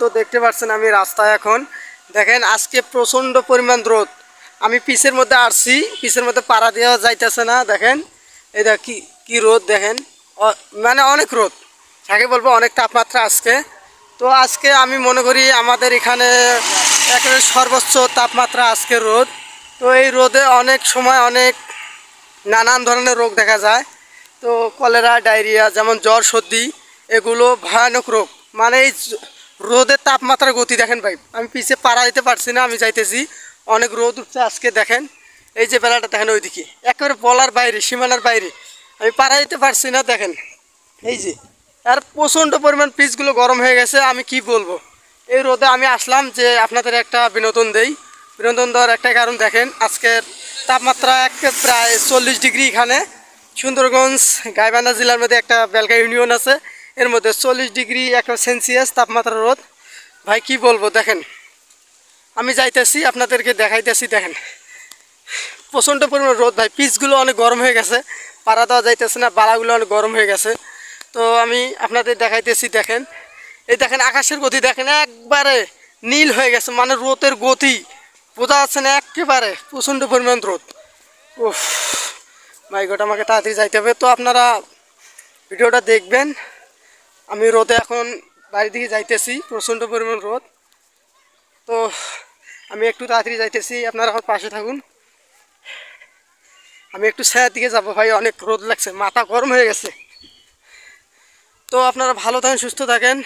তো দেখতে পাচ্ছেন আমি রাস্তায় এখন দেখেন আজকে প্রচণ্ড পরিমাণ রোদ। আমি পিচের মধ্যে আসছি, পিচের মধ্যে পাড়া দেওয়া যাইতেছে না। দেখেন এই দেখ কি কি রোদ, দেখেন মানে অনেক রোদ, যাকে বলবো অনেক তাপমাত্রা আজকে। তো আজকে আমি মনে করি আমাদের এখানে একেবারে সর্বোচ্চ তাপমাত্রা আজকে রোদ। তো এই রোদে অনেক সময় অনেক নানান ধরনের রোগ দেখা যায়। তো কলেরা, ডায়রিয়া, যেমন জ্বর, সর্দি, এগুলো ভয়ানক রোগ। মানে এই রোদের তাপমাত্রার গতি দেখেন ভাই, আমি পিছে পাড়া দিতে পারছি না, আমি যাইতেছি, অনেক রোদ উঠছে আজকে। দেখেন এই যে বেলাটা দেখেন ওইদিকে একেবারে বলার বাইরে, সীমানার বাইরে, আমি পাড়া দিতে পারছি না। দেখেন এই যে আর প্রচণ্ড পরিমাণ পিচগুলো গরম হয়ে গেছে। আমি কি বলবো, এই রোদে আমি আসলাম যে আপনাদের একটা বিনোদন দেই। বিনোদন দেওয়ার একটাই কারণ, দেখেন আজকের তাপমাত্রা প্রায় 40 ডিগ্রি। এখানে সুন্দরগঞ্জ গাইবান্ধা জেলার মধ্যে একটা বেলকা ইউনিয়ন আছে, এর মধ্যে 40 ডিগ্রি একটা সেলসিয়াস তাপমাত্রা রোদ। ভাই কি বলবো, দেখেন আমি যাইতেছি আপনাদেরকে দেখাইতেছি। দেখেন প্রচণ্ড পরিমাণ রোদ ভাই, পিচগুলো অনেক গরম হয়ে গেছে, পাড়া দেওয়া যাইতেছে না, বালাগুলো অনেক গরম হয়ে গেছে। তো আমি আপনাদের দেখাইতেছি। দেখেন এই দেখেন আকাশের গতি দেখেন একবারে নীল হয়ে গেছে, মানে রোদের গতি বোঝা যাচ্ছে না একেবারে, প্রচণ্ড পরিমাণ রোদ। উফ মাই গড, আমাকে তাড়াতাড়ি যাইতে হবে। তো আপনারা ভিডিওটা দেখবেন। আমি রোদে এখন বাড়ির দিকে যাইতেছি, প্রচণ্ড পরিমাণ রোদ। তো আমি একটু তাড়াতাড়ি যাইতেছি, আপনারা আমার পাশে থাকুন। আমি একটু ছায়ার দিকে যাবো ভাই, অনেক রোদ লাগছে, মাথা গরম হয়ে গেছে। তো আপনারা ভালো থাকেন, সুস্থ থাকেন,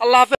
আল্লাহ হাফেজ।